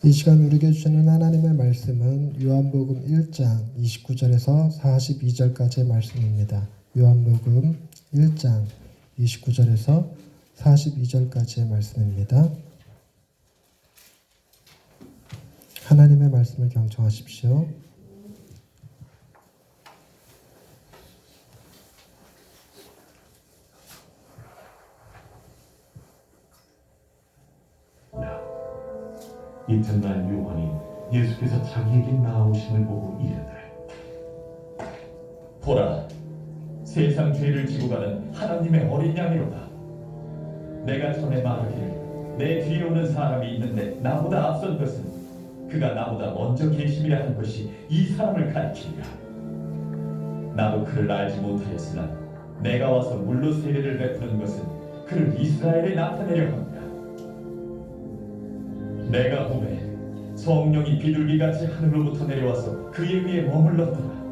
이 시간 우리에게 주시는 하나님의 말씀은 요한복음 1장 29절에서 42절까지의 말씀입니다. 요한복음 1장 29절에서 42절까지의 말씀입니다. 하나님의 말씀을 경청하십시오. 이튿날 요한이 예수께서 자기에게 나오심을 보고 이르되, 보라, 세상 죄를 지고 가는 하나님의 어린 양이로다. 내가 전에 말하기를 내 뒤에 오는 사람이 있는데 나보다 앞선 것은 그가 나보다 먼저 계심이라 한 것이 이 사람을 가리키리라. 나도 그를 알지 못하였으나 내가 와서 물로 세례를 베푸는 것은 그를 이스라엘에 나타내려 합니다. 내가 보매 성령이 비둘기같이 하늘로부터 내려와서 그의 위에 머물렀더라.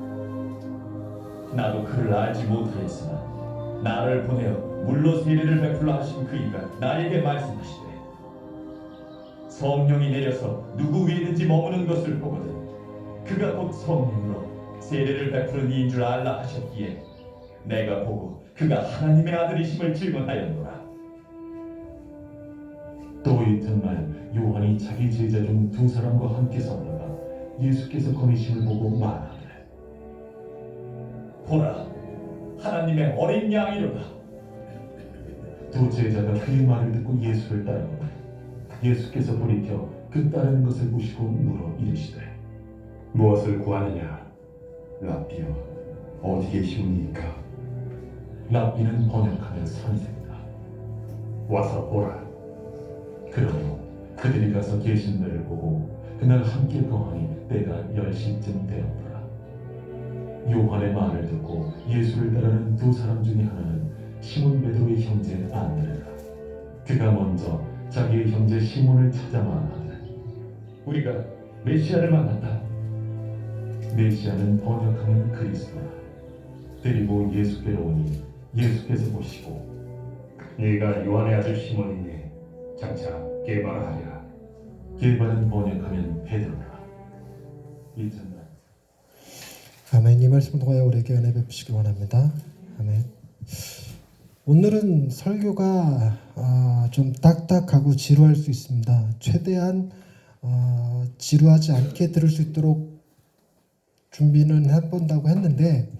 나도 그를 알지 못하였으나 나를 보내어 물로 세례를 베풀라 하신 그 이가 나에게 말씀하시되, 성령이 내려서 누구 위에든지 머무는 것을 보거든 그가 곧 성령으로 세례를 베푸는 이인 줄 알라 하셨기에 내가 보고 그가 하나님의 아들이심을 증언하였노라. 또 이튿날 요한이 자기 제자 중 두 사람과 함께 서다가 예수께서 거니심을 보고 말하되, 보라, 하나님의 어린 양이로다. 두 제자가 그의 말을 듣고 예수를 따르고 예수께서 돌이켜 그 따르는 것을 보시고 물어 이르시되, 무엇을 구하느냐? 랍비여, 어디 계시옵니까? 랍비는 번역하면 선생이다. 와서 보라. 그러므로 그들이 가서 계신 데를 보고 그날 함께 거하니 때가 10시쯤 되었더라. 요한의 말을 듣고 예수를 따르는 두 사람 중에 하나는 시몬 베드로의 형제 안드레라. 그가 먼저 자기의 형제 시몬을 찾아 말하되, 우리가 메시아를 만났다. 메시아는 번역하면 그리스도라. 데리고 예수께로 오니 예수께서 보시고, 네가 요한의 아들 시몬이니 장차 게바라 하리라. 게바는 번역하면 베드로라. 이튿날 아멘. 이 말씀을 통하여 우리에게 은혜 베푸시기 원합니다. 아멘. 오늘은 설교가 좀 딱딱하고 지루할 수 있습니다. 최대한 지루하지 않게 들을 수 있도록 준비는 해본다고 했는데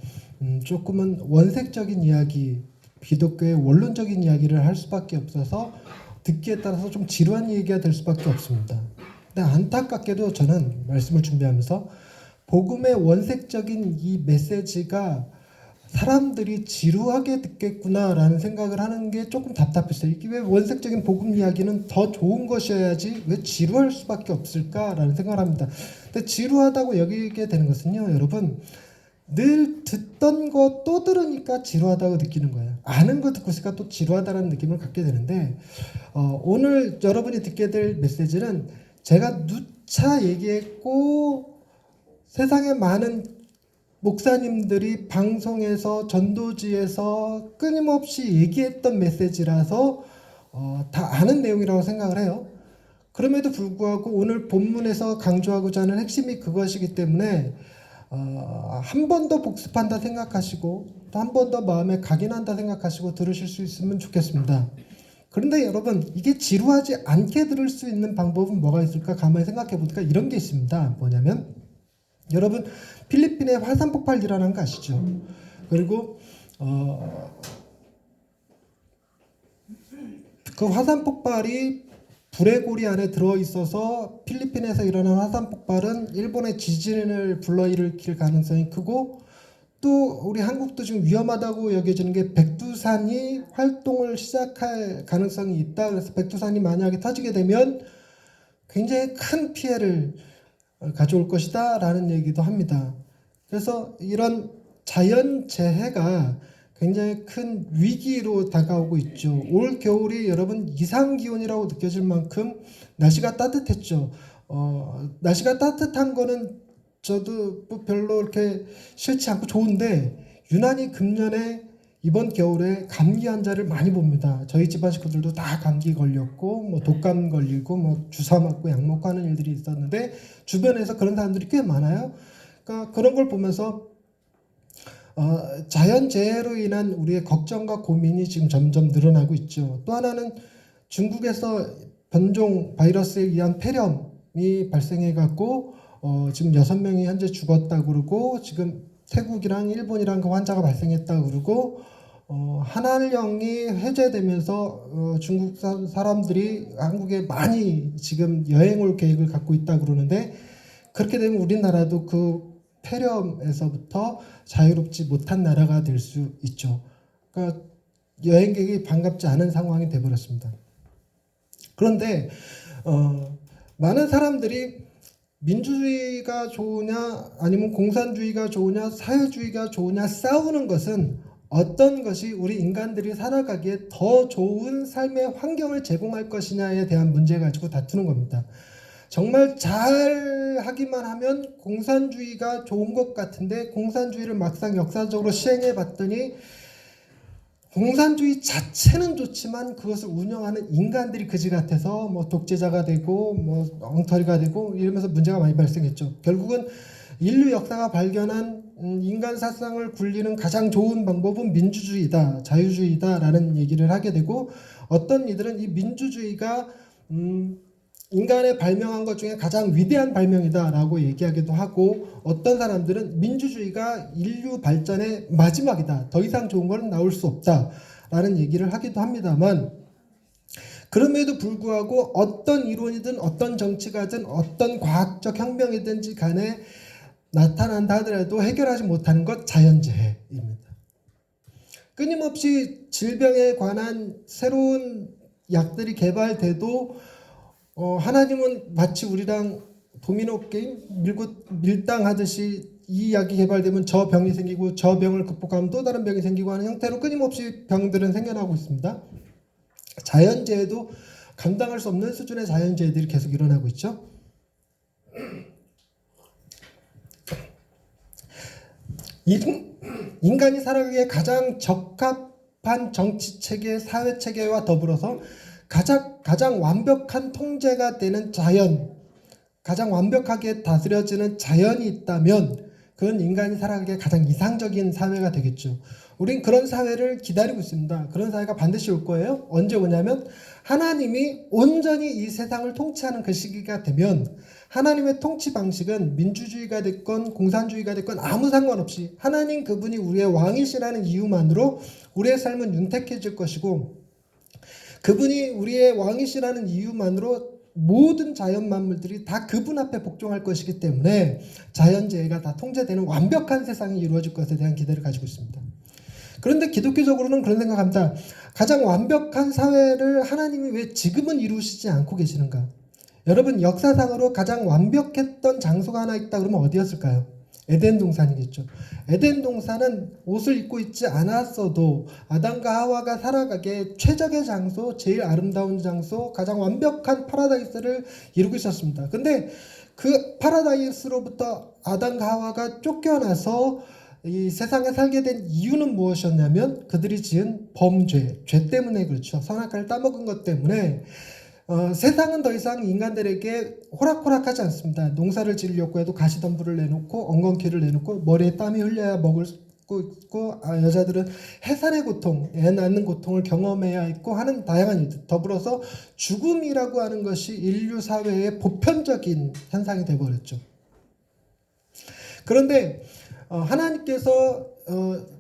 조금은 원색적인 이야기, 기독교의 원론적인 이야기를 할 수밖에 없어서 듣기에 따라서 좀 지루한 얘기가 될 수밖에 없습니다. 근데 안타깝게도 저는 말씀을 준비하면서 복음의 원색적인 이 메시지가 사람들이 지루하게 듣겠구나라는 생각을 하는 게 조금 답답했어요. 이게 왜 원색적인 복음 이야기는 더 좋은 것이어야지 왜 지루할 수밖에 없을까라는 생각을 합니다. 근데 지루하다고 여기게 되는 것은요, 여러분, 늘 듣던 거 또 들으니까 지루하다고 느끼는 거예요. 아는 거 듣고 있으니까 또 지루하다는 느낌을 갖게 되는데 오늘 여러분이 듣게 될 메시지는 제가 누차 얘기했고 세상에 많은 목사님들이 방송에서 전도지에서 끊임없이 얘기했던 메시지라서 다 아는 내용이라고 생각을 해요. 그럼에도 불구하고 오늘 본문에서 강조하고자 하는 핵심이 그것이기 때문에 한 번 더 복습한다 생각하시고 또 한 번 더 마음에 각인한다 생각하시고 들으실 수 있으면 좋겠습니다. 그런데 여러분, 이게 지루하지 않게 들을 수 있는 방법은 뭐가 있을까 가만히 생각해 보니까 이런 게 있습니다. 뭐냐면 여러분, 필리핀에 화산 폭발 일어난 거 아시죠? 그리고 그 화산 폭발이 불의 고리 안에 들어있어서 필리핀에서 일어난 화산 폭발은 일본의 지진을 불러일으킬 가능성이 크고 또 우리 한국도 지금 위험하다고 여겨지는 게 백두산이 활동을 시작할 가능성이 있다. 그래서 백두산이 만약에 터지게 되면 굉장히 큰 피해를 가져올 것이다 라는 얘기도 합니다. 그래서 이런 자연재해가 굉장히 큰 위기로 다가오고 있죠. 올 겨울이 여러분 이상기온이라고 느껴질 만큼 날씨가 따뜻했죠. 날씨가 따뜻한 거는 저도 뭐 별로 이렇게 싫지 않고 좋은데 유난히 금년에 이번 겨울에 감기 환자를 많이 봅니다. 저희 집안 식구들도 다 감기 걸렸고 뭐 독감 걸리고 뭐 주사 맞고 약 먹고 하는 일들이 있었는데 주변에서 그런 사람들이 꽤 많아요. 그러니까 그런 걸 보면서 자연재해로 인한 우리의 걱정과 고민이 지금 점점 늘어나고 있죠. 또 하나는 중국에서 변종 바이러스에 의한 폐렴이 발생해 갖고 지금 6명이 현재 죽었다고 그러고 지금 태국이랑 일본이랑 그 환자가 발생했다고 그러고 한한령이 해제되면서 중국 사람들이 한국에 많이 지금 여행 올 계획을 갖고 있다고 그러는데 그렇게 되면 우리나라도 그 폐렴에서부터 자유롭지 못한 나라가 될 수 있죠. 그러니까 여행객이 반갑지 않은 상황이 되어버렸습니다. 그런데 많은 사람들이 민주주의가 좋으냐 아니면 공산주의가 좋으냐 사회주의가 좋으냐 싸우는 것은 어떤 것이 우리 인간들이 살아가기에 더 좋은 삶의 환경을 제공할 것이냐에 대한 문제 가지고 다투는 겁니다. 정말 잘 하기만 하면 공산주의가 좋은 것 같은데 공산주의를 막상 역사적으로 시행해 봤더니 공산주의 자체는 좋지만 그것을 운영하는 인간들이 그지 같아서 뭐 독재자가 되고 뭐 엉터리가 되고 이러면서 문제가 많이 발생했죠. 결국은 인류 역사가 발견한 인간 사상을 굴리는 가장 좋은 방법은 민주주의다, 자유주의다라는 얘기를 하게 되고 어떤 이들은 이 민주주의가 인간의 발명한 것 중에 가장 위대한 발명이다라고 얘기하기도 하고 어떤 사람들은 민주주의가 인류 발전의 마지막이다. 더 이상 좋은 건 나올 수 없다라는 얘기를 하기도 합니다만 그럼에도 불구하고 어떤 이론이든 어떤 정치가든 어떤 과학적 혁명이든지 간에 나타난다 하더라도 해결하지 못하는 것 자연재해입니다. 끊임없이 질병에 관한 새로운 약들이 개발돼도 하나님은 마치 우리랑 도미노 게임 밀당하듯이 이 약이 개발되면 저 병이 생기고 저 병을 극복하면 또 다른 병이 생기고 하는 형태로 끊임없이 병들은 생겨나고 있습니다. 자연재해도 감당할 수 없는 수준의 자연재해들이 계속 일어나고 있죠. 인간이 살아가기에 가장 적합한 정치체계, 사회체계와 더불어서 가장 완벽한 통제가 되는 자연, 가장 완벽하게 다스려지는 자연이 있다면 그건 인간이 살아가기에 가장 이상적인 사회가 되겠죠. 우린 그런 사회를 기다리고 있습니다. 그런 사회가 반드시 올 거예요. 언제 오냐면 하나님이 온전히 이 세상을 통치하는 그 시기가 되면 하나님의 통치 방식은 민주주의가 됐건 공산주의가 됐건 아무 상관없이 하나님 그분이 우리의 왕이시라는 이유만으로 우리의 삶은 윤택해질 것이고 그분이 우리의 왕이시라는 이유만으로 모든 자연 만물들이 다 그분 앞에 복종할 것이기 때문에 자연재해가 다 통제되는 완벽한 세상이 이루어질 것에 대한 기대를 가지고 있습니다. 그런데 기독교적으로는 그런 생각합니다. 가장 완벽한 사회를 하나님이 왜 지금은 이루시지 않고 계시는가? 여러분 역사상으로 가장 완벽했던 장소가 하나 있다 그러면 어디였을까요? 에덴 동산이겠죠. 에덴 동산은 옷을 입고 있지 않았어도 아담과 하와가 살아가기에 최적의 장소, 제일 아름다운 장소, 가장 완벽한 파라다이스를 이루고 있었습니다. 근데 그 파라다이스로부터 아담과 하와가 쫓겨나서 이 세상에 살게 된 이유는 무엇이었냐면 그들이 지은 범죄, 죄 때문에 그렇죠. 선악과를 따먹은 것 때문에 세상은 더 이상 인간들에게 호락호락하지 않습니다. 농사를 지으려고 해도 가시덤불을 내놓고 엉겅퀴를 내놓고 머리에 땀이 흘려야 먹을 수 있고 여자들은 해산의 고통, 애 낳는 고통을 경험해야 있고 하는 다양한 일들 더불어서 죽음이라고 하는 것이 인류 사회의 보편적인 현상이 되어버렸죠. 그런데 하나님께서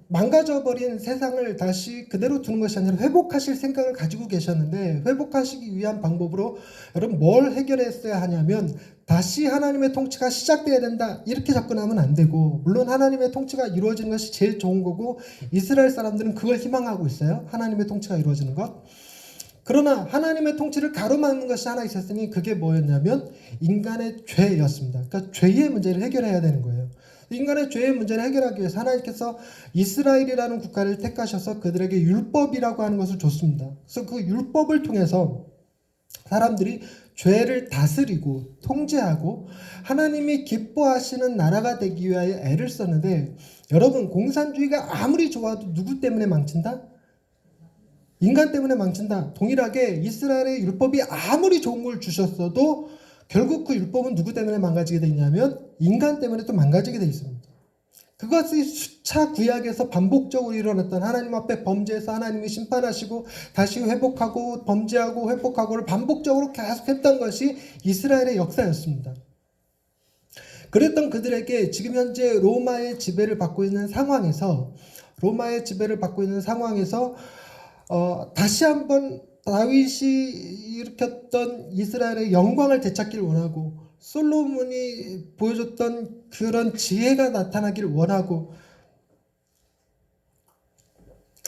망가져버린 세상을 다시 그대로 두는 것이 아니라 회복하실 생각을 가지고 계셨는데 회복하시기 위한 방법으로 여러분 뭘 해결했어야 하냐면 다시 하나님의 통치가 시작돼야 된다 이렇게 접근하면 안 되고 물론 하나님의 통치가 이루어지는 것이 제일 좋은 거고 이스라엘 사람들은 그걸 희망하고 있어요. 하나님의 통치가 이루어지는 것. 그러나 하나님의 통치를 가로막는 것이 하나 있었으니 그게 뭐였냐면 인간의 죄였습니다. 그러니까 죄의 문제를 해결해야 되는 거예요. 인간의 죄의 문제를 해결하기 위해서 하나님께서 이스라엘이라는 국가를 택하셔서 그들에게 율법이라고 하는 것을 줬습니다. 그래서 그 율법을 통해서 사람들이 죄를 다스리고 통제하고 하나님이 기뻐하시는 나라가 되기 위하여 애를 썼는데 여러분, 공산주의가 아무리 좋아도 누구 때문에 망친다? 인간 때문에 망친다. 동일하게 이스라엘의 율법이 아무리 좋은 걸 주셨어도 결국 그 율법은 누구 때문에 망가지게 돼 있냐면 인간 때문에 또 망가지게 돼 있습니다. 그것이 수차 구약에서 반복적으로 일어났던 하나님 앞에 범죄해서 하나님이 심판하시고 다시 회복하고 범죄하고 회복하고를 반복적으로 계속했던 것이 이스라엘의 역사였습니다. 그랬던 그들에게 지금 현재 로마의 지배를 받고 있는 상황에서 다시 한번 다윗이 일으켰던 이스라엘의 영광을 되찾기를 원하고 솔로몬이 보여줬던 그런 지혜가 나타나기를 원하고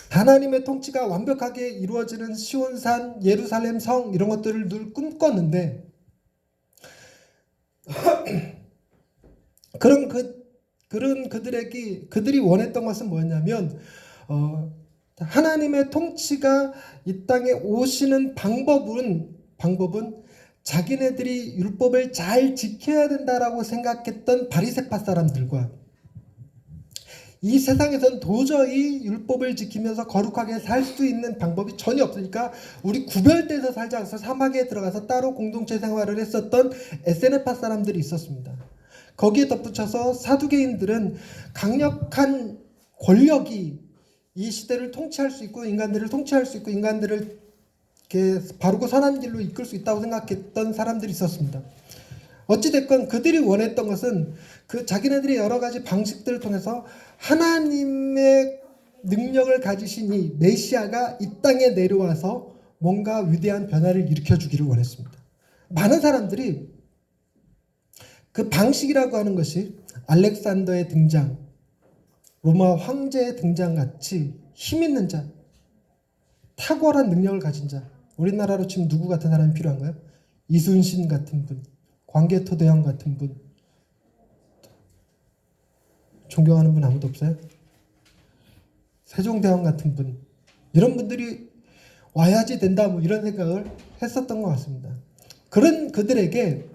하나님의 통치가 완벽하게 이루어지는 시온산, 예루살렘 성 이런 것들을 늘 꿈꿨는데 그들이 원했던 것은 뭐였냐면 하나님의 통치가 이 땅에 오시는 방법은 자기네들이 율법을 잘 지켜야 된다라고 생각했던 바리새파 사람들과 이 세상에선 도저히 율법을 지키면서 거룩하게 살 수 있는 방법이 전혀 없으니까 우리 구별돼서 살자 해서 사막에 들어가서 따로 공동체 생활을 했었던 에세네파 사람들이 있었습니다. 거기에 덧붙여서 사두개인들은 강력한 권력이 이 시대를 통치할 수 있고 인간들을 통치할 수 있고 인간들을 이렇게 바르고 선한 길로 이끌 수 있다고 생각했던 사람들이 있었습니다. 어찌됐건 그들이 원했던 것은 그 자기네들의 여러 가지 방식들을 통해서 하나님의 능력을 가지신 이 메시아가 이 땅에 내려와서 뭔가 위대한 변화를 일으켜 주기를 원했습니다. 많은 사람들이 그 방식이라고 하는 것이 알렉산더의 등장, 로마 황제의 등장 같이 힘 있는 자, 탁월한 능력을 가진 자, 우리나라로 치면 누구 같은 사람이 필요한가요? 이순신 같은 분, 광개토대왕 같은 분, 존경하는 분 아무도 없어요? 세종대왕 같은 분, 이런 분들이 와야지 된다 뭐 이런 생각을 했었던 것 같습니다. 그런 그들에게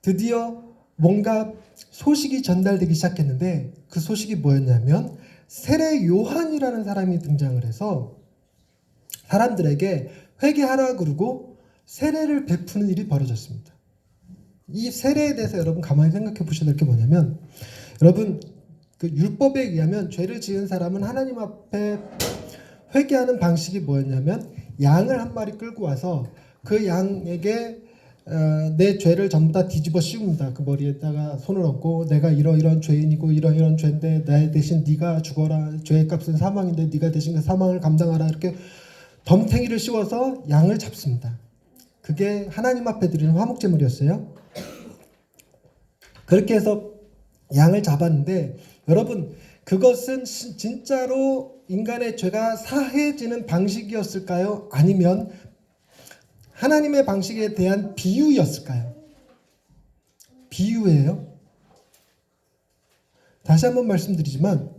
드디어 뭔가 소식이 전달되기 시작했는데 그 소식이 뭐였냐면 세례 요한이라는 사람이 등장을 해서 사람들에게 회개하라 그러고 세례를 베푸는 일이 벌어졌습니다. 이 세례에 대해서 여러분 가만히 생각해 보셔야 될 게 뭐냐면 여러분 그 율법에 의하면 죄를 지은 사람은 하나님 앞에 회개하는 방식이 뭐였냐면 양을 한 마리 끌고 와서 그 양에게 내 죄를 전부 다 뒤집어 씌웁니다. 그 머리에다가 손을 얹고 내가 이러이러한 죄인이고 이러이러한 죄인데 나 대신 네가 죽어라. 죄의 값은 사망인데 네가 대신 그 사망을 감당하라. 이렇게 덤탱이를 씌워서 양을 잡습니다. 그게 하나님 앞에 드리는 화목제물이었어요. 그렇게 해서 양을 잡았는데 여러분 그것은 진짜로 인간의 죄가 사해지는 방식이었을까요? 아니면 하나님의 방식에 대한 비유였을까요? 비유예요. 다시 한번 말씀드리지만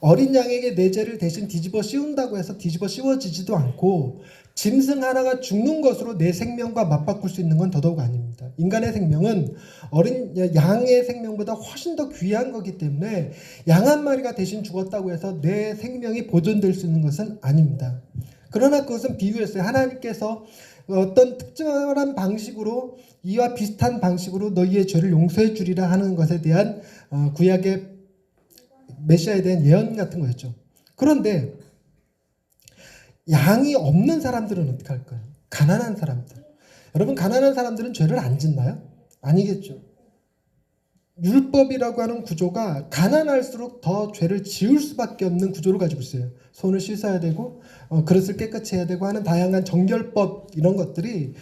어린 양에게 내 죄를 대신 뒤집어 씌운다고 해서 뒤집어 씌워지지도 않고 짐승 하나가 죽는 것으로 내 생명과 맞바꿀 수 있는 건 더더욱 아닙니다. 인간의 생명은 어린 양의 생명보다 훨씬 더 귀한 거기 때문에 양 한 마리가 대신 죽었다고 해서 내 생명이 보존될 수 있는 것은 아닙니다. 그러나 그것은 비유였어요. 하나님께서 어떤 특별한 방식으로 이와 비슷한 방식으로 너희의 죄를 용서해 주리라 하는 것에 대한 구약의 메시아에 대한 예언 같은 거였죠. 그런데 양이 없는 사람들은 어떻게 할까요? 가난한 사람들. 여러분 가난한 사람들은 죄를 안 짓나요? 아니겠죠. 율법이라고 하는 구조가 가난할수록 더 죄를 지을 수밖에 없는 구조를 가지고 있어요. 손을 씻어야 되고 그릇을 깨끗이 해야 되고 하는 다양한 정결법 이런 것들이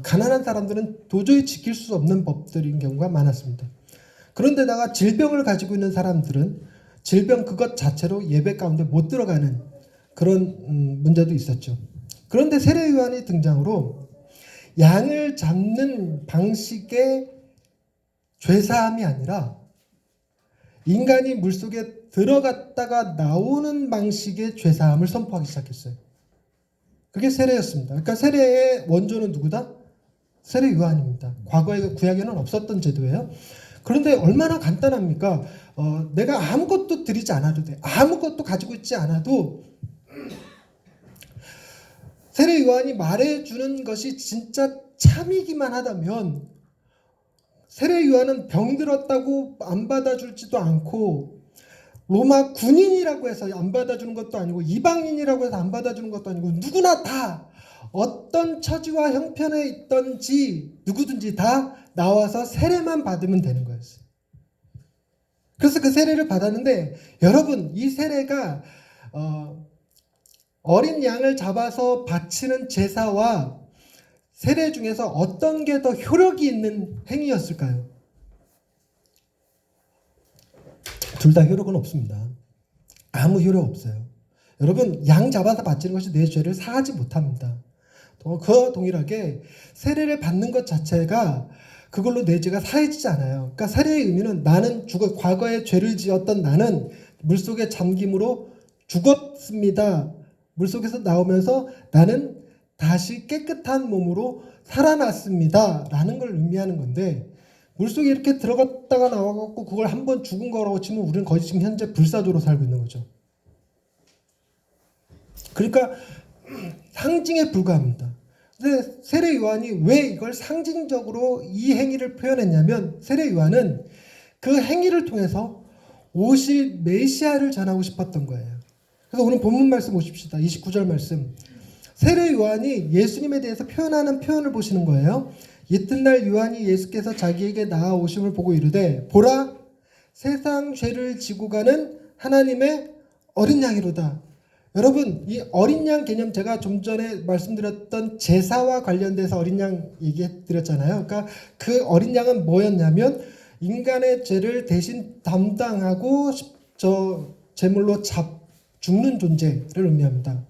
가난한 사람들은 도저히 지킬 수 없는 법들인 경우가 많았습니다. 그런데다가 질병을 가지고 있는 사람들은 질병 그것 자체로 예배 가운데 못 들어가는 그런 문제도 있었죠. 그런데 세례 요한이 등장으로 양을 잡는 방식의 죄사함이 아니라 인간이 물속에 들어갔다가 나오는 방식의 죄사함을 선포하기 시작했어요. 그게 세례였습니다. 그러니까 세례의 원조는 누구다? 세례 요한입니다. 과거의 구약에는 없었던 제도예요. 그런데 얼마나 간단합니까? 내가 아무것도 드리지 않아도 돼. 아무것도 가지고 있지 않아도 세례 요한이 말해주는 것이 진짜 참이기만 하다면 세례 요한은 병들었다고 안 받아줄지도 않고 로마 군인이라고 해서 안 받아주는 것도 아니고 이방인이라고 해서 안 받아주는 것도 아니고 누구나 다 어떤 처지와 형편에 있던지 누구든지 다 나와서 세례만 받으면 되는 거였어요. 그래서 그 세례를 받았는데 여러분 이 세례가 어린 양을 잡아서 바치는 제사와 세례 중에서 어떤 게 더 효력이 있는 행위였을까요? 둘 다 효력은 없습니다. 아무 효력 없어요. 여러분 양 잡아서 바치는 것이 내 죄를 사하지 못합니다. 그와 동일하게 세례를 받는 것 자체가 그걸로 내 죄가 사해지지 않아요. 그러니까 세례의 의미는 나는 과거에 죄를 지었던 나는 물속에 잠김으로 죽었습니다. 물속에서 나오면서 나는 다시 깨끗한 몸으로 살아났습니다. 라는 걸 의미하는 건데 물속에 이렇게 들어갔다가 나와갖고 그걸 한번 죽은 거라고 치면 우리는 거의 지금 현재 불사조로 살고 있는 거죠. 그러니까 상징에 불과합니다. 근데 세례 요한이 왜 이걸 상징적으로 이 행위를 표현했냐면 세례 요한은 그 행위를 통해서 오실 메시아를 전하고 싶었던 거예요. 그래서 오늘 본문 말씀 보십시다. 29절 말씀. 세례 요한이 예수님에 대해서 표현하는 표현을 보시는 거예요. 이튿날 요한이 예수께서 자기에게 나아오심을 보고 이르되 보라 세상 죄를 지고 가는 하나님의 어린 양이로다. 여러분 이 어린 양 개념 제가 좀 전에 말씀드렸던 제사와 관련돼서 어린 양 얘기해 드렸잖아요. 그러니까 그 어린 양은 뭐였냐면 인간의 죄를 대신 담당하고 제물로 죽는 존재를 의미합니다.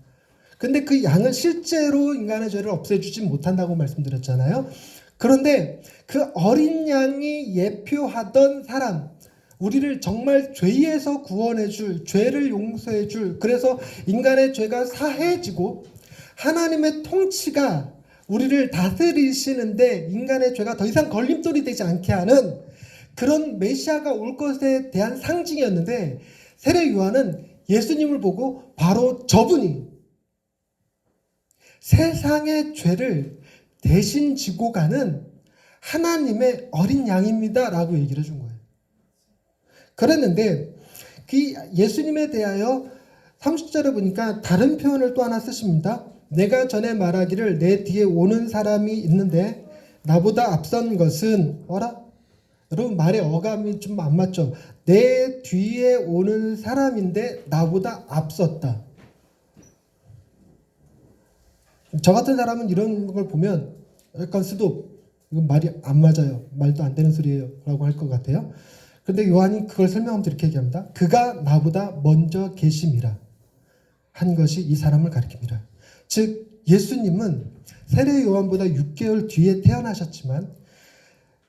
근데 그 양은 실제로 인간의 죄를 없애주지 못한다고 말씀드렸잖아요. 그런데 그 어린 양이 예표하던 사람, 우리를 정말 죄에서 구원해줄, 죄를 용서해줄, 그래서 인간의 죄가 사해지고 하나님의 통치가 우리를 다스리시는데 인간의 죄가 더 이상 걸림돌이 되지 않게 하는 그런 메시아가 올 것에 대한 상징이었는데 세례 요한은 예수님을 보고 바로 저분이 세상의 죄를 대신 지고 가는 하나님의 어린 양입니다 라고 얘기를 해준 거예요. 그랬는데 그 예수님에 대하여 30절에 보니까 다른 표현을 또 하나 쓰십니다. 내가 전에 말하기를 내 뒤에 오는 사람이 있는데 나보다 앞선 것은 여러분 말의 어감이 좀 안 맞죠? 내 뒤에 오는 사람인데 나보다 앞섰다. 저 같은 사람은 이런 걸 보면 약간 이건 말이 안 맞아요. 말도 안 되는 소리예요 라고 할 것 같아요. 근데 요한이 그걸 설명하면서 이렇게 얘기합니다. 그가 나보다 먼저 계심이라 한 것이 이 사람을 가리킵니다. 즉 예수님은 세례 요한보다 6개월 뒤에 태어나셨지만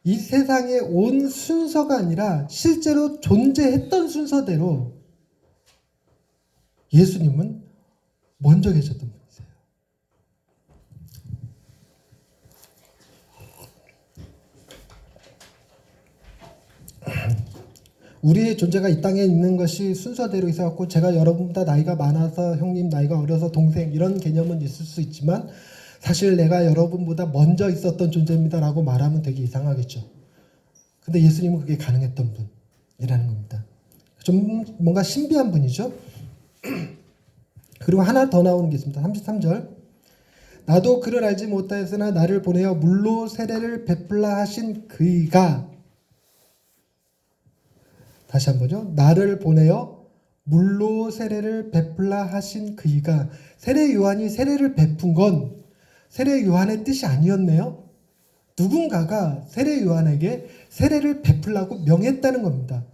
이 세상에 온 순서가 아니라 실제로 존재했던 순서대로 예수님은 먼저 계셨던 분이세요. 우리의 존재가 이 땅에 있는 것이 순서대로 있어갖고 제가 여러분보다 나이가 많아서 형님, 나이가 어려서 동생 이런 개념은 있을 수 있지만 사실 내가 여러분보다 먼저 있었던 존재입니다 라고 말하면 되게 이상하겠죠. 근데 예수님은 그게 가능했던 분이라는 겁니다. 좀 뭔가 신비한 분이죠. 그리고 하나 더 나오는 게 있습니다. 33절. 나도 그를 알지 못하였으나 나를 보내어 물로 세례를 베풀라 하신 그이가, 다시 한번요. 나를 보내어 물로 세례를 베풀라 하신 그이가, 세례 요한이 세례를 베푼 건 세례 요한의 뜻이 아니었네요. 누군가가 세례 요한에게 세례를 베풀라고 명했다는 겁니다.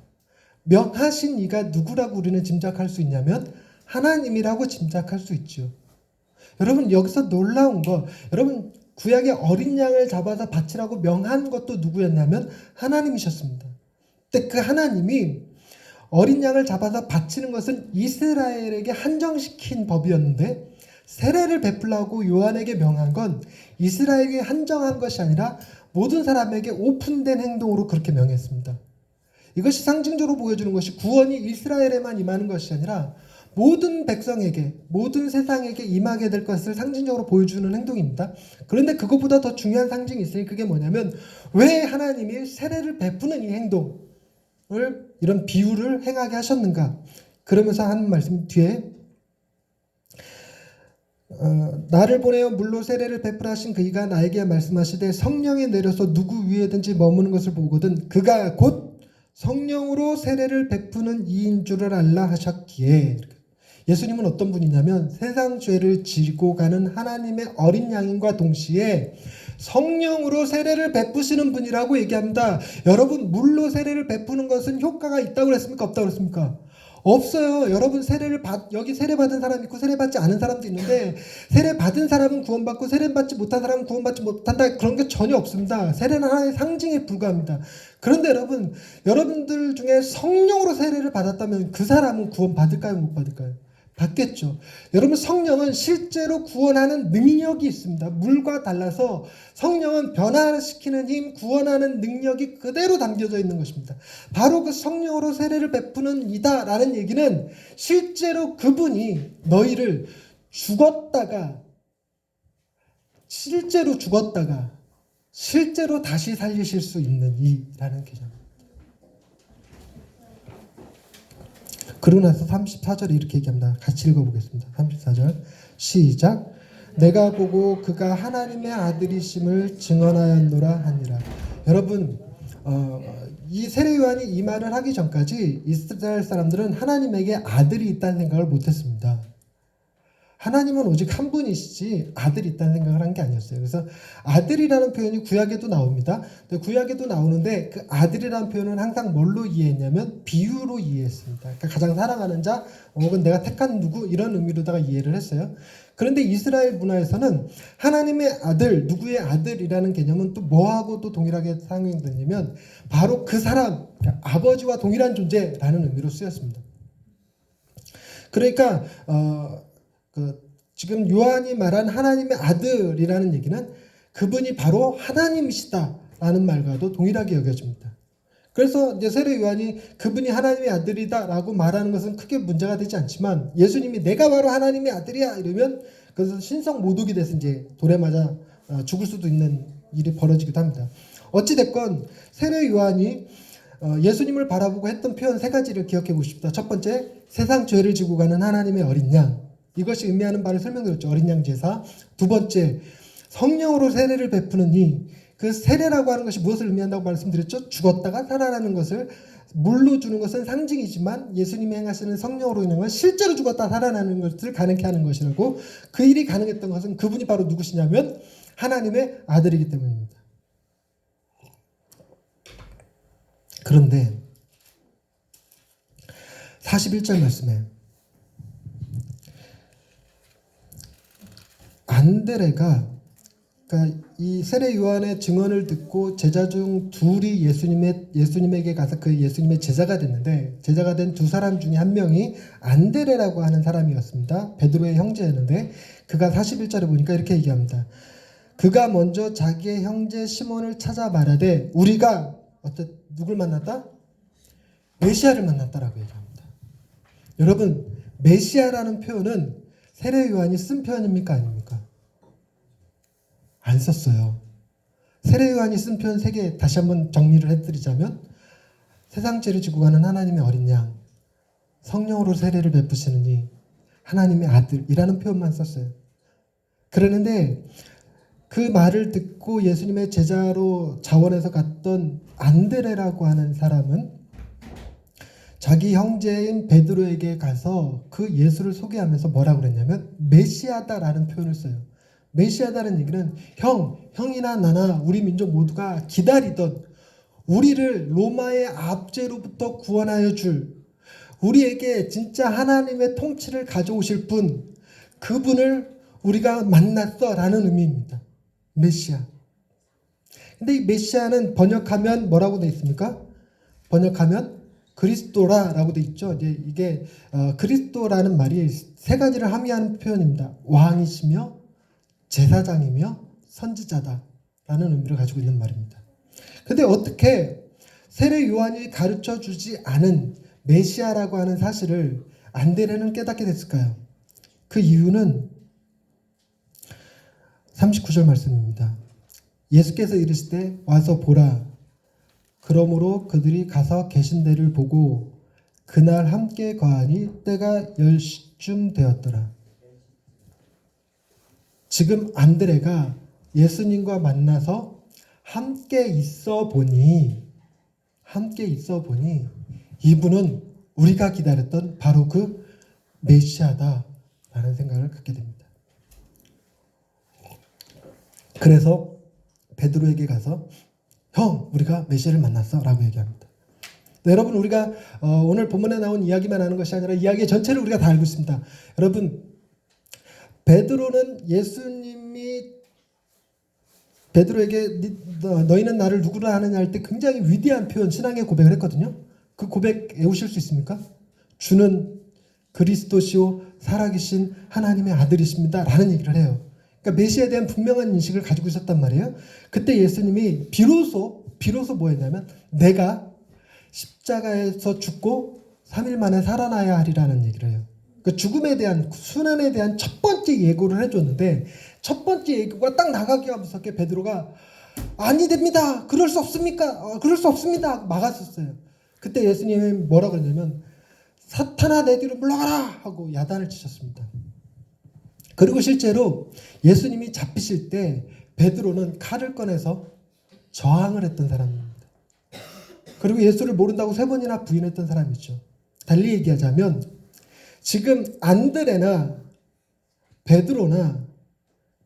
명하신 이가 누구라고 우리는 짐작할 수 있냐면 하나님이라고 짐작할 수 있죠. 여러분 여기서 놀라운 거, 여러분 구약의 어린 양을 잡아서 바치라고 명한 것도 누구였냐면 하나님이셨습니다. 근데 그 하나님이 어린 양을 잡아서 바치는 것은 이스라엘에게 한정시킨 법이었는데 세례를 베풀라고 요한에게 명한 건 이스라엘에게 한정한 것이 아니라 모든 사람에게 오픈된 행동으로 그렇게 명했습니다. 이것이 상징적으로 보여주는 것이 구원이 이스라엘에만 임하는 것이 아니라 모든 백성에게, 모든 세상에게 임하게 될 것을 상징적으로 보여주는 행동입니다. 그런데 그것보다 더 중요한 상징이 있으니 그게 뭐냐면 왜 하나님이 세례를 베푸는 이 행동을, 이런 비유를 행하게 하셨는가. 그러면서 하는 말씀 뒤에 나를 보내어 물로 세례를 베풀어 하신 그이가 나에게 말씀하시되 성령이 내려서 누구 위에든지 머무는 것을 보거든 그가 곧 성령으로 세례를 베푸는 이인 줄을 알라 하셨기에. 예수님은 어떤 분이냐면 세상 죄를 지고 가는 하나님의 어린 양인과 동시에 성령으로 세례를 베푸시는 분이라고 얘기합니다. 여러분, 물로 세례를 베푸는 것은 효과가 있다고 그랬습니까? 없다고 그랬습니까? 없어요. 여러분, 여기 세례 받은 사람 있고 세례 받지 않은 사람도 있는데 세례 받은 사람은 구원받고 세례 받지 못한 사람은 구원받지 못한다, 그런 게 전혀 없습니다. 세례는 하나의 상징에 불과합니다. 그런데 여러분들 중에 성령으로 세례를 받았다면 그 사람은 구원받을까요? 못 받을까요? 받겠죠. 여러분, 성령은 실제로 구원하는 능력이 있습니다. 물과 달라서 성령은 변화시키는 힘, 구원하는 능력이 그대로 담겨져 있는 것입니다. 바로 그 성령으로 세례를 베푸는 이다라는 얘기는 실제로 그분이 너희를 죽었다가 실제로 다시 살리실 수 있는 이라는 개념입니다. 그러고 나서 34절에 이렇게 얘기합니다. 같이 읽어보겠습니다. 34절 시작. 내가 보고 그가 하나님의 아들이심을 증언하였노라 하니라. 여러분, 이 세례 요한이 이 말을 하기 전까지 이스라엘 사람들은 하나님에게 아들이 있다는 생각을 못했습니다. 하나님은 오직 한 분이시지 아들이 있다는 생각을 한 게 아니었어요. 그래서 아들이라는 표현이 구약에도 나옵니다. 구약에도 나오는데 그 아들이라는 표현은 항상 뭘로 이해했냐면 비유로 이해했습니다. 그러니까 가장 사랑하는 자 혹은 내가 택한 누구, 이런 의미로다가 이해를 했어요. 그런데 이스라엘 문화에서는 하나님의 아들, 누구의 아들이라는 개념은 또 뭐하고 또 동일하게 사용되냐면 바로 그 사람, 그러니까 아버지와 동일한 존재라는 의미로 쓰였습니다. 그러니까 지금 요한이 말한 하나님의 아들이라는 얘기는 그분이 바로 하나님이시다라는 말과도 동일하게 여겨집니다. 그래서 이제 세례 요한이 그분이 하나님의 아들이다라고 말하는 것은 크게 문제가 되지 않지만 예수님이 내가 바로 하나님의 아들이야 이러면 그래서 신성 모독이 돼서 이제 돌에 맞아 죽을 수도 있는 일이 벌어지기도 합니다. 어찌 됐건 세례 요한이 예수님을 바라보고 했던 표현 세 가지를 기억해 보십시다. 첫 번째, 세상 죄를 지고 가는 하나님의 어린 양. 이것이 의미하는 바를 설명드렸죠. 어린 양 제사. 두 번째, 성령으로 세례를 베푸는 그 세례라고 하는 것이 무엇을 의미한다고 말씀드렸죠? 죽었다가 살아나는 것을 물로 주는 것은 상징이지만 예수님이 행하시는 성령으로 인한 건 실제로 죽었다 살아나는 것을 가능케 하는 것이라고. 그 일이 가능했던 것은 그분이 바로 누구시냐면 하나님의 아들이기 때문입니다. 그런데 41절 말씀에 안드레가, 그러니까 이 세례 요한의 증언을 듣고 제자 중 둘이 예수님에게 가서 그 예수님의 제자가 됐는데, 제자가 된 두 사람 중에 한 명이 안드레라고 하는 사람이었습니다. 베드로의 형제였는데 그가 41절에 보니까 이렇게 얘기합니다. 그가 먼저 자기의 형제 시몬을 찾아 말하되 우리가 누굴 만났다? 메시아를 만났다라고 얘기합니다. 여러분, 메시아라는 표현은 세례 요한이 쓴 표현입니까? 아닙니까? 안 썼어요. 세례 요한이 쓴 표현 3개 다시 한번 정리를 해드리자면 세상 죄를 지고 가는 하나님의 어린 양, 성령으로 세례를 베푸시는 이, 하나님의 아들이라는 표현만 썼어요. 그러는데 그 말을 듣고 예수님의 제자로 자원해서 갔던 안드레라고 하는 사람은 자기 형제인 베드로에게 가서 그 예수를 소개하면서 뭐라고 그랬냐면 메시아다라는 표현을 써요. 메시아다는 얘기는 형이나 나나 우리 민족 모두가 기다리던, 우리를 로마의 압제로부터 구원하여 줄, 우리에게 진짜 하나님의 통치를 가져오실 분, 그분을 우리가 만났어 라는 의미입니다. 메시아. 근데 이 메시아는 번역하면 뭐라고 되어 있습니까? 번역하면 그리스도라라고 돼 있죠. 이게 그리스도라는 말이 세 가지를 함의하는 표현입니다. 왕이시며 제사장이며 선지자다라는 의미를 가지고 있는 말입니다. 근데 어떻게 세례 요한이 가르쳐 주지 않은 메시아라고 하는 사실을 안드레는 깨닫게 됐을까요? 그 이유는 39절 말씀입니다. 예수께서 이르시되 와서 보라. 그러므로 그들이 가서 계신 데를 보고 그날 함께 거하니 때가 10시쯤 되었더라. 지금 안드레가 예수님과 만나서 함께 있어 보니 이분은 우리가 기다렸던 바로 그 메시아다라는 생각을 갖게 됩니다. 그래서 베드로에게 가서 형, 우리가 메시아를 만났어 라고 얘기합니다. 네, 여러분, 우리가 오늘 본문에 나온 이야기만 하는 것이 아니라 이야기의 전체를 우리가 다 알고 있습니다. 여러분, 베드로는 예수님이 베드로에게 너희는 나를 누구라 하느냐 할 때 굉장히 위대한 표현, 신앙의 고백을 했거든요. 그 고백 외우실 수 있습니까? 주는 그리스도시요 살아계신 하나님의 아들이십니다 라는 얘기를 해요. 그러니까 메시아에 대한 분명한 인식을 가지고 있었단 말이에요. 그때 예수님이 비로소 뭐 했냐면 내가 십자가에서 죽고 3일 만에 살아나야 하리라는 얘기를 해요. 그 죽음에 대한 순환에 대한 첫 번째 예고를 해줬는데 첫 번째 예고가 딱 나가기가 무섭게 베드로가 아니 됩니다. 그럴 수 없습니까? 그럴 수 없습니다. 막았었어요. 그때 예수님이 뭐라고 그러냐면 사탄아 내 뒤로 물러가라 하고 야단을 치셨습니다. 그리고 실제로 예수님이 잡히실 때 베드로는 칼을 꺼내서 저항을 했던 사람입니다. 그리고 예수를 모른다고 3번이나 부인했던 사람이죠. 달리 얘기하자면 지금 안드레나 베드로나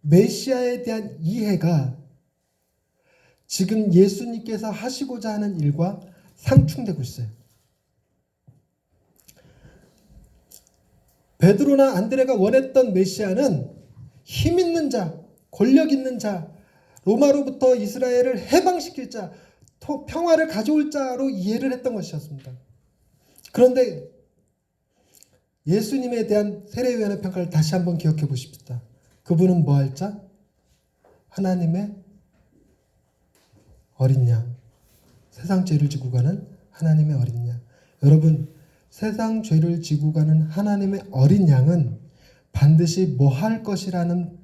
메시아에 대한 이해가 지금 예수님께서 하시고자 하는 일과 상충되고 있어요. 베드로나 안드레가 원했던 메시아는 힘 있는 자, 권력 있는 자, 로마로부터 이스라엘을 해방시킬 자, 평화를 가져올 자로 이해를 했던 것이었습니다. 그런데 예수님에 대한 세례요한의 평가를 다시 한번 기억해 보십시다. 그분은 뭐 할 자? 하나님의 어린 양. 세상 죄를 지고 가는 하나님의 어린 양. 여러분, 세상 죄를 지고 가는 하나님의 어린 양은 반드시 뭐 할 것이라는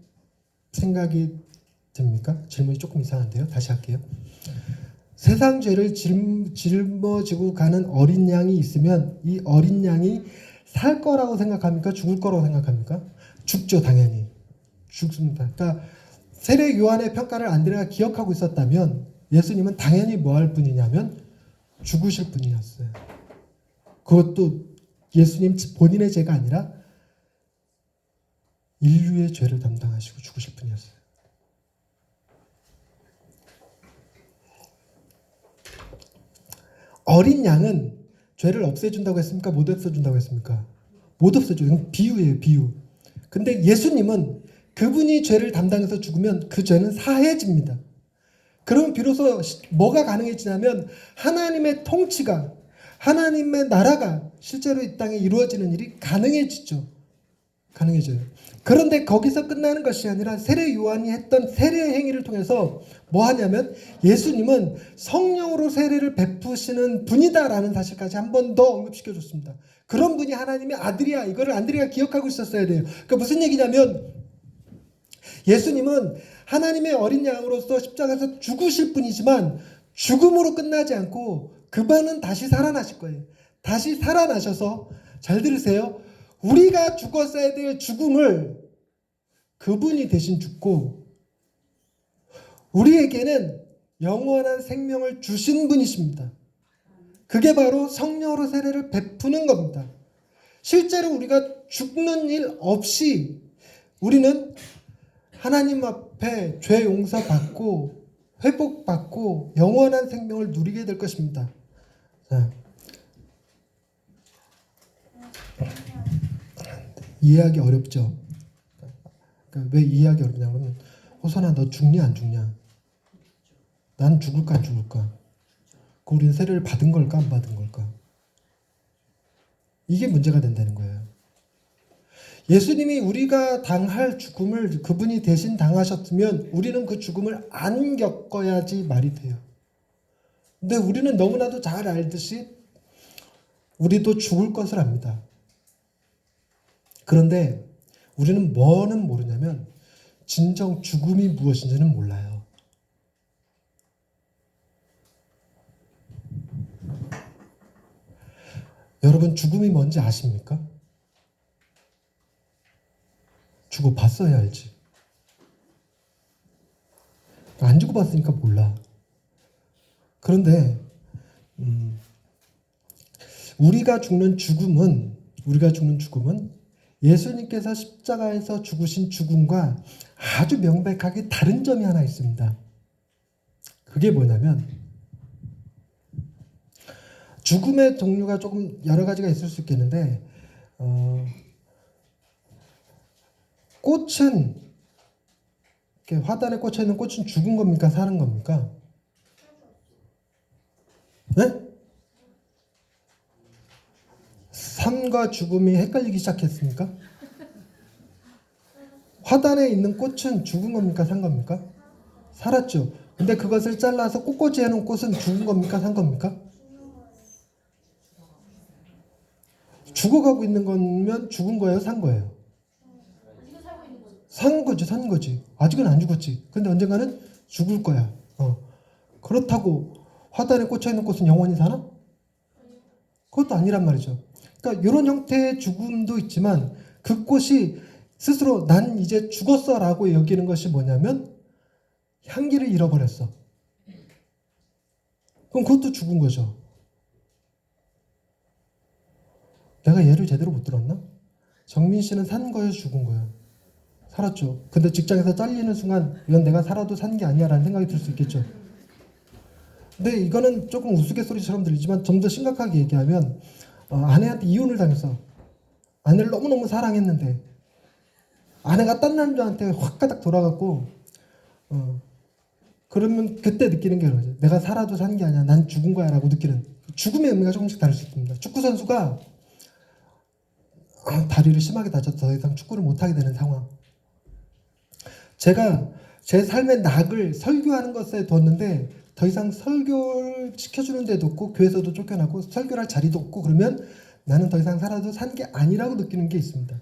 생각이 듭니까? 질문이 조금 이상한데요. 다시 할게요. 세상 죄를 짊어지고 가는 어린 양이 있으면 이 어린 양이 살 거라고 생각합니까? 죽을 거라고 생각합니까? 죽죠, 당연히. 죽습니다. 그러니까 세례 요한의 평가를 안드레가 기억하고 있었다면 예수님은 당연히 뭐 할 분이냐면 죽으실 분이었어요. 그것도 예수님 본인의 죄가 아니라 인류의 죄를 담당하시고 죽으실 분이었어요. 어린 양은 죄를 없애준다고 했습니까? 못 없애준다고 했습니까? 못 없애줘요. 이건 비유예요, 비유. 근데 예수님은 그분이 죄를 담당해서 죽으면 그 죄는 사해집니다. 그러면 비로소 뭐가 가능해지냐면 하나님의 통치가, 하나님의 나라가 실제로 이 땅에 이루어지는 일이 가능해지죠. 가능해져요. 그런데 거기서 끝나는 것이 아니라 세례 요한이 했던 세례 행위를 통해서 뭐 하냐면 예수님은 성령으로 세례를 베푸시는 분이다라는 사실까지 한 번 더 언급시켜 줬습니다. 그런 분이 하나님의 아들이야. 이거를 안드레가 기억하고 있었어야 돼요. 그러니까 무슨 얘기냐면 예수님은 하나님의 어린 양으로서 십자가에서 죽으실 분이지만 죽음으로 끝나지 않고 그분은 다시 살아나실 거예요. 다시 살아나셔서 잘 들으세요. 우리가 죽었어야 될 죽음을 그분이 대신 죽고 우리에게는 영원한 생명을 주신 분이십니다. 그게 바로 성령으로 세례를 베푸는 겁니다. 실제로 우리가 죽는 일 없이 우리는 하나님 앞에 죄 용서받고 회복받고 영원한 생명을 누리게 될 것입니다. 자, 이해하기 어렵죠? 그러니까 왜 이해하기 어렵냐 그러면 호선아 너 죽니 안 죽냐? 난 죽을까 안 죽을까? 그 우리는 세례를 받은 걸까 안 받은 걸까? 이게 문제가 된다는 거예요. 예수님이 우리가 당할 죽음을 그분이 대신 당하셨으면 우리는 그 죽음을 안 겪어야지 말이 돼요. 근데 우리는 너무나도 잘 알듯이 우리도 죽을 것을 압니다. 그런데 우리는 뭐는 모르냐면 진정 죽음이 무엇인지는 몰라요. 여러분 죽음이 뭔지 아십니까? 죽어봤어야 알지. 안 죽어봤으니까 몰라. 그런데 우리가 죽는 죽음은 예수님께서 십자가에서 죽으신 죽음과 아주 명백하게 다른 점이 하나 있습니다. 그게 뭐냐면 죽음의 종류가 조금 여러 가지가 있을 수 있겠는데 꽃은 이렇게 화단에 꽂혀 있는 꽃은 죽은 겁니까? 사는 겁니까? 네? 삶과 죽음이 헷갈리기 시작했습니까? 화단에 있는 꽃은 죽은 겁니까? 산 겁니까? 살았죠. 근데 그것을 잘라서 꽃꽂이 해놓은 꽃은 죽은 겁니까? 산 겁니까? 죽어가고 있는 거면 죽은 거예요? 산 거예요? 산 거지, 산 거지. 아직은 안 죽었지. 근데 언젠가는 죽을 거야. 그렇다고 화단에 꽂혀 있는 꽃은 영원히 사나? 그것도 아니란 말이죠. 그러니까 이런 형태의 죽음도 있지만 그 꽃이 스스로 난 이제 죽었어 라고 여기는 것이 뭐냐면 향기를 잃어버렸어. 그럼 그것도 죽은 거죠. 내가 예를 제대로 못 들었나? 정민 씨는 산 거예요, 죽은 거예요? 살았죠. 근데 직장에서 잘리는 순간 이건 내가 살아도 산 게 아니야 라는 생각이 들 수 있겠죠. 근데 이거는 조금 우스갯소리처럼 들리지만 좀 더 심각하게 얘기하면 아내한테 이혼을 당했어. 아내를 너무너무 사랑했는데 아내가 딴 남자한테 확 가닥 돌아갔고 그러면 그때 느끼는 게 그러죠. 내가 살아도 산 게 아니야. 난 죽은 거야 라고 느끼는 죽음의 의미가 조금씩 다를 수 있습니다. 축구선수가 다리를 심하게 다쳐서 더 이상 축구를 못하게 되는 상황. 제가 제 삶의 낙을 설교하는 것에 뒀는데 더 이상 설교를 시켜주는 데도 없고 교회에서도 쫓겨나고 설교를 할 자리도 없고 그러면 나는 더 이상 살아도 산 게 아니라고 느끼는 게 있습니다.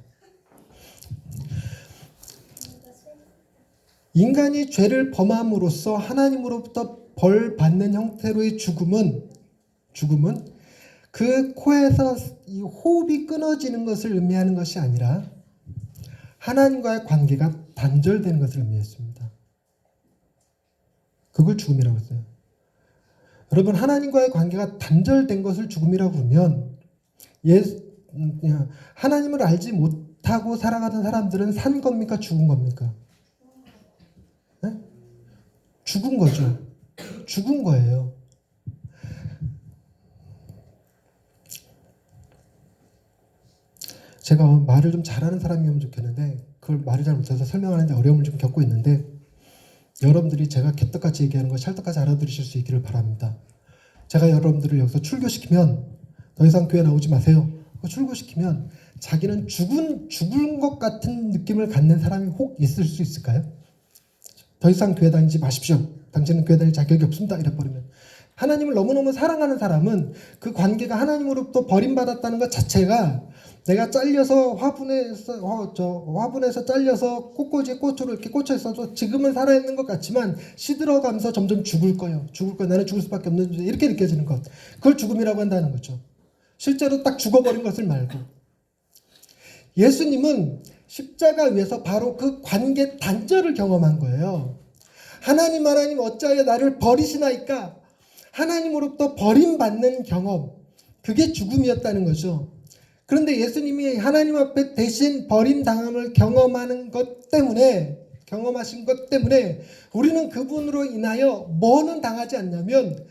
인간이 죄를 범함으로써 하나님으로부터 벌 받는 형태로의 죽음은 그 코에서 이 호흡이 끊어지는 것을 의미하는 것이 아니라 하나님과의 관계가 단절되는 것을 의미했습니다. 그걸 죽음이라고 했어요. 여러분 하나님과의 관계가 단절된 것을 죽음이라고 그러면 하나님을 알지 못하고 살아가는 사람들은 산 겁니까? 죽은 겁니까? 네? 죽은 거죠. 죽은 거예요. 제가 말을 좀 잘하는 사람이면 좋겠는데 그걸 말을 잘 못해서 설명하는데 어려움을 좀 겪고 있는데 여러분들이 제가 개떡같이 얘기하는 걸 찰떡같이 알아들으실 수 있기를 바랍니다. 제가 여러분들을 여기서 출교시키면 더 이상 교회 나오지 마세요. 출교시키면 자기는 죽은 것 같은 느낌을 갖는 사람이 혹 있을 수 있을까요? 더 이상 교회 다니지 마십시오. 당신은 교회 다닐 자격이 없습니다. 이래버리면 하나님을 너무너무 사랑하는 사람은 그 관계가 하나님으로부터 버림받았다는 것 자체가 내가 잘려서 화분에서 잘려서 꽃꽂이에 꽃으로 이렇게 꽂혀 있어도 지금은 살아있는 것 같지만 시들어가면서 점점 죽을 거예요. 나는 죽을 수밖에 없는 존재. 이렇게 느껴지는 것. 그걸 죽음이라고 한다는 거죠. 실제로 딱 죽어버린 것을 말고. 예수님은 십자가 위에서 바로 그 관계 단절을 경험한 거예요. 하나님 어찌하여 나를 버리시나이까? 하나님으로부터 버림받는 경험. 그게 죽음이었다는 거죠. 그런데 예수님이 하나님 앞에 대신 버림당함을 경험하신 것 때문에 우리는 그분으로 인하여 뭐는 당하지 않냐면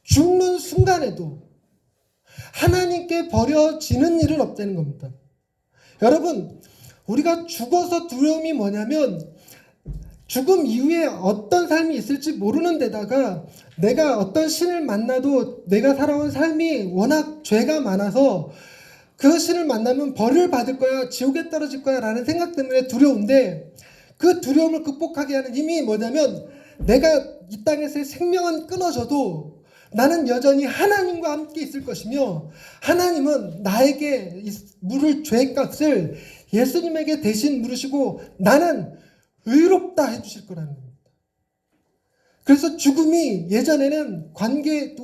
죽는 순간에도 하나님께 버려지는 일은 없다는 겁니다. 여러분, 우리가 죽어서 두려움이 뭐냐면 죽음 이후에 어떤 삶이 있을지 모르는 데다가 내가 어떤 신을 만나도 내가 살아온 삶이 워낙 죄가 많아서 그 신을 만나면 벌을 받을 거야, 지옥에 떨어질 거야 라는 생각 때문에 두려운데, 그 두려움을 극복하게 하는 힘이 뭐냐면, 내가 이 땅에서의 생명은 끊어져도 나는 여전히 하나님과 함께 있을 것이며, 하나님은 나에게 물을 죄값을 예수님에게 대신 물으시고 나는 의롭다 해주실 거라는 겁니다. 그래서 죽음이 예전에는 관계,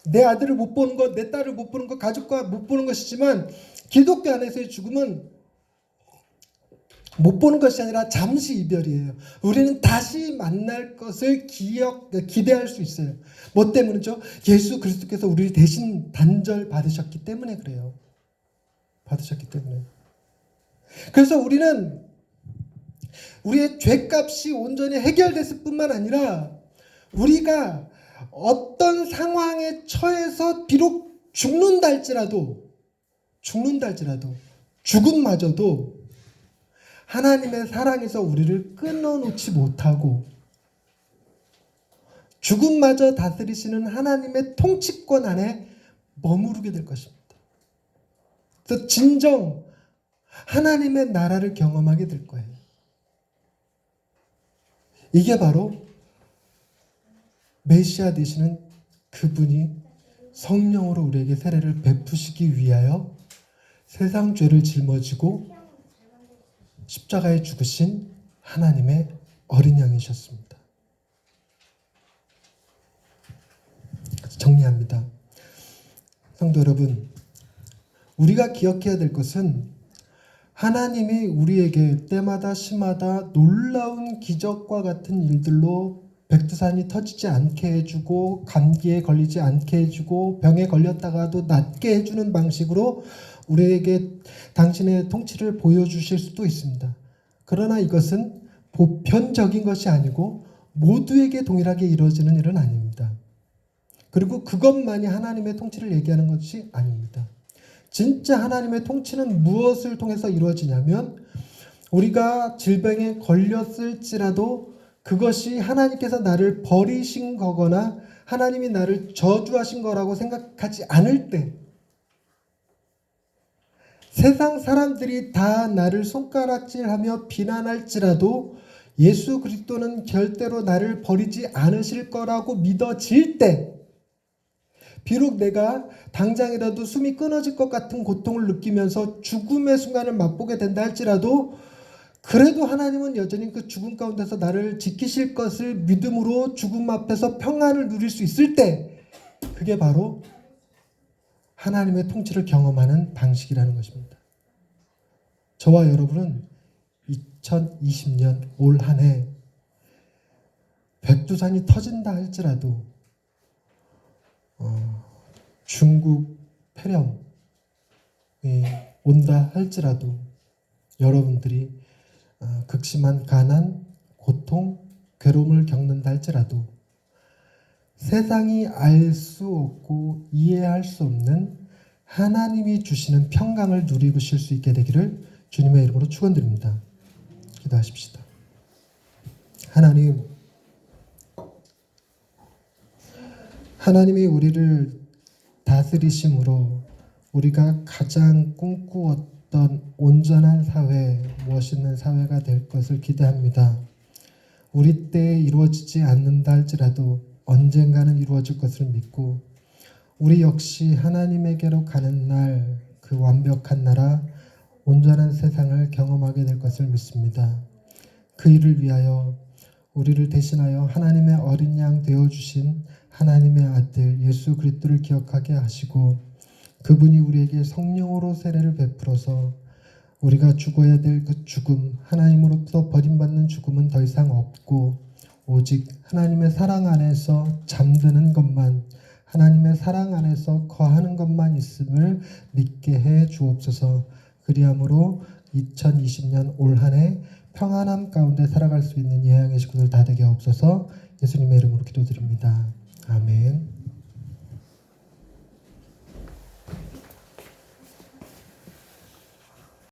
내 아들을 못 보는 것, 내 딸을 못 보는 것, 가족과 못 보는 것이지만, 기독교 안에서의 죽음은 못 보는 것이 아니라 잠시 이별이에요. 우리는 다시 만날 것을 기대할 수 있어요. 뭐 때문이죠? 예수 그리스도께서 우리를 대신 단절 받으셨기 때문에 그래요. 받으셨기 때문에. 그래서 우리는 우리의 죄값이 온전히 해결됐을 뿐만 아니라, 우리가 어떤 상황에 처해서 비록 죽는다 할지라도 죽음마저도 하나님의 사랑에서 우리를 끊어놓지 못하고, 죽음마저 다스리시는 하나님의 통치권 안에 머무르게 될 것입니다. 그래서 진정 하나님의 나라를 경험하게 될 거예요. 이게 바로 메시아 되시는 그분이 성령으로 우리에게 세례를 베푸시기 위하여 세상 죄를 짊어지고 십자가에 죽으신 하나님의 어린 양이셨습니다. 정리합니다. 성도 여러분, 우리가 기억해야 될 것은, 하나님이 우리에게 때마다 시마다 놀라운 기적과 같은 일들로 백두산이 터지지 않게 해주고, 감기에 걸리지 않게 해주고, 병에 걸렸다가도 낫게 해주는 방식으로 우리에게 당신의 통치를 보여주실 수도 있습니다. 그러나 이것은 보편적인 것이 아니고 모두에게 동일하게 이루어지는 일은 아닙니다. 그리고 그것만이 하나님의 통치를 얘기하는 것이 아닙니다. 진짜 하나님의 통치는 무엇을 통해서 이루어지냐면, 우리가 질병에 걸렸을지라도 그것이 하나님께서 나를 버리신 거거나 하나님이 나를 저주하신 거라고 생각하지 않을 때, 세상 사람들이 다 나를 손가락질하며 비난할지라도 예수 그리스도는 절대로 나를 버리지 않으실 거라고 믿어질 때, 비록 내가 당장이라도 숨이 끊어질 것 같은 고통을 느끼면서 죽음의 순간을 맛보게 된다 할지라도, 그래도 하나님은 여전히 그 죽음 가운데서 나를 지키실 것을 믿음으로 죽음 앞에서 평안을 누릴 수 있을 때, 그게 바로 하나님의 통치를 경험하는 방식이라는 것입니다. 저와 여러분은 2020년 올 한 해 백두산이 터진다 할지라도, 중국 폐렴이 온다 할지라도, 여러분들이 극심한 가난, 고통, 괴로움을 겪는다 할지라도, 세상이 알 수 없고 이해할 수 없는 하나님이 주시는 평강을 누리실 수 있게 되기를 주님의 이름으로 축원드립니다. 기도하십시다. 하나님이 우리를 다스리심으로 우리가 가장 꿈꾸었던 온전한 사회, 멋있는 사회가 될 것을 기대합니다. 우리 때에 이루어지지 않는다 할지라도 언젠가는 이루어질 것을 믿고, 우리 역시 하나님에게로 가는 날, 그 완벽한 나라, 온전한 세상을 경험하게 될 것을 믿습니다. 그 일을 위하여 우리를 대신하여 하나님의 어린 양 되어주신 하나님의 아들 예수 그리스도를 기억하게 하시고, 그분이 우리에게 성령으로 세례를 베풀어서 우리가 죽어야 될 그 죽음, 하나님으로부터 버림받는 죽음은 더 이상 없고, 오직 하나님의 사랑 안에서 잠드는 것만, 하나님의 사랑 안에서 거하는 것만 있음을 믿게 해 주옵소서. 그리함으로 2020년 올 한 해 평안함 가운데 살아갈 수 있는 예양의 식구들 다 되게 없어서 예수님의 이름으로 기도드립니다.